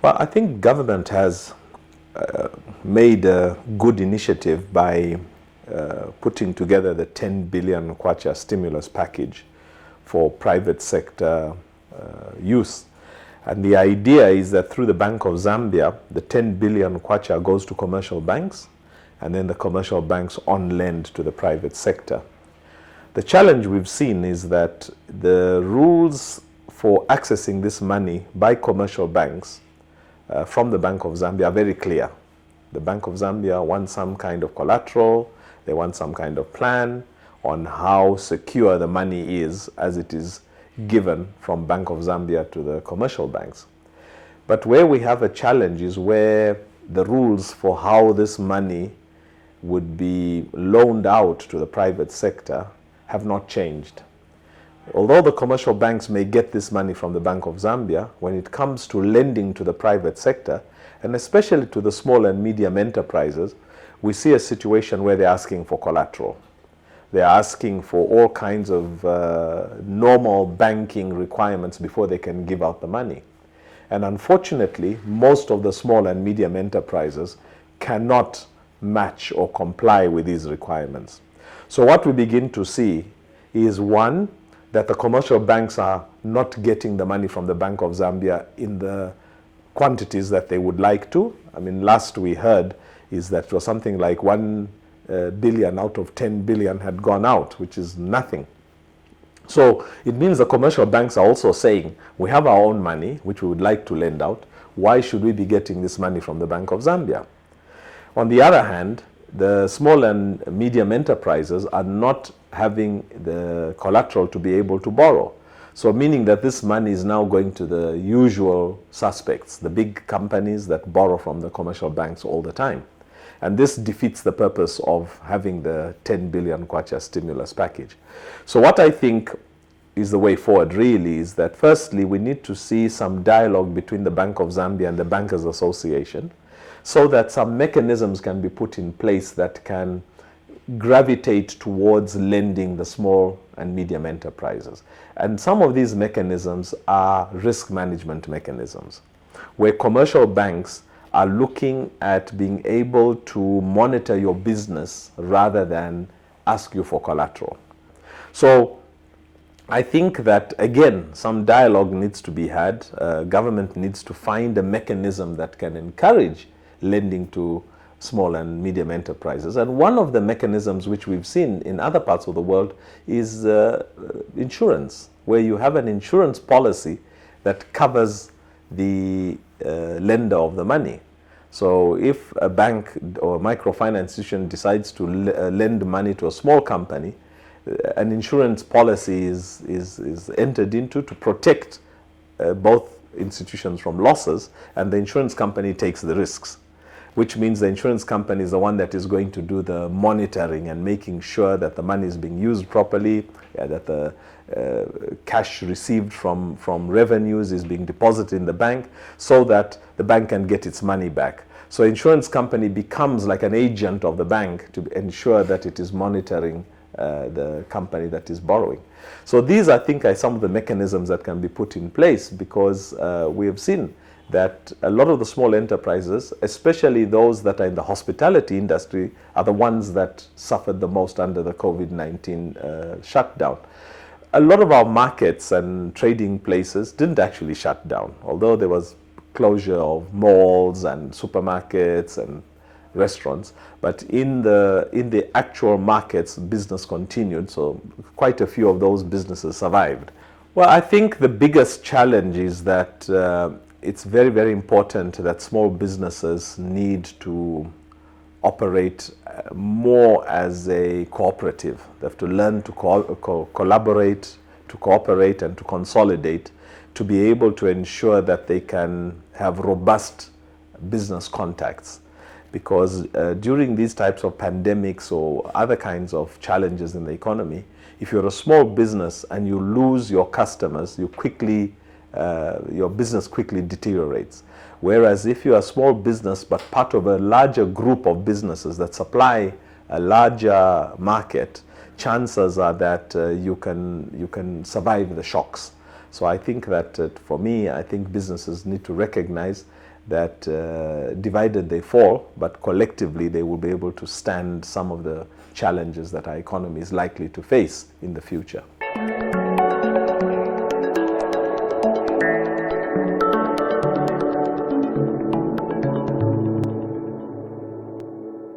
Well, I think government has made a good initiative by putting together the 10 billion kwacha stimulus package for private sector use. And the idea is that through the Bank of Zambia, the 10 billion kwacha goes to commercial banks, and then the commercial banks on lend to the private sector. The challenge we've seen is that the rules for accessing this money by commercial banks from the Bank of Zambia are very clear. The Bank of Zambia wants some kind of collateral, they want some kind of plan on how secure the money is as it is given from Bank of Zambia to the commercial banks. But where we have a challenge is where the rules for how this money would be loaned out to the private sector have not changed. Although the commercial banks may get this money from the Bank of Zambia, when it comes to lending to the private sector, and especially to the small and medium enterprises, we see a situation where they're asking for collateral. They're asking for all kinds of normal banking requirements before they can give out the money. And unfortunately, most of the small and medium enterprises cannot match or comply with these requirements. So what we begin to see is, one, that the commercial banks are not getting the money from the Bank of Zambia in the quantities that they would like to. I mean, last we heard is that for something like 1 billion out of 10 billion had gone out, which is nothing. So it means the commercial banks are also saying, we have our own money, which we would like to lend out. Why should we be getting this money from the Bank of Zambia? On the other hand, the small and medium enterprises are not having the collateral to be able to borrow. So meaning that this money is now going to the usual suspects, the big companies that borrow from the commercial banks all the time. And this defeats the purpose of having the 10 billion kwacha stimulus package. So what I think is the way forward really is that, firstly, we need to see some dialogue between the Bank of Zambia and the Bankers Association, so that some mechanisms can be put in place that can gravitate towards lending the small and medium enterprises. And some of these mechanisms are risk management mechanisms, where commercial banks are looking at being able to monitor your business rather than ask you for collateral. So I think that, again, some dialogue needs to be had. Government needs to find a mechanism that can encourage lending to small and medium enterprises. And one of the mechanisms which we've seen in other parts of the world is insurance, where you have an insurance policy that covers the lender of the money. So if a bank or a microfinance institution decides to lend money to a small company, an insurance policy is entered into to protect both institutions from losses, and the insurance company takes the risks, which means the insurance company is the one that is going to do the monitoring and making sure that the money is being used properly, that the cash received from revenues is being deposited in the bank so that the bank can get its money back. So insurance company becomes like an agent of the bank to ensure that it is monitoring the company that is borrowing. So these, I think, are some of the mechanisms that can be put in place, because we have seen that a lot of the small enterprises, especially those that are in the hospitality industry, are the ones that suffered the most under the COVID-19 shutdown. A lot of our markets and trading places didn't actually shut down, although there was closure of malls and supermarkets and restaurants, but in the actual markets, business continued, so quite a few of those businesses survived. Well, I think the biggest challenge is that it's very, very important that small businesses need to operate more as a cooperative. They have to learn to collaborate, to cooperate, and to consolidate to be able to ensure that they can have robust business contacts. Because during these types of pandemics or other kinds of challenges in the economy, if you're a small business and you lose your customers, your business quickly deteriorates. Whereas if you're a small business but part of a larger group of businesses that supply a larger market, chances are that you can survive the shocks. So I think that for me, I think businesses need to recognize that divided they fall, but collectively they will be able to stand some of the challenges that our economy is likely to face in the future.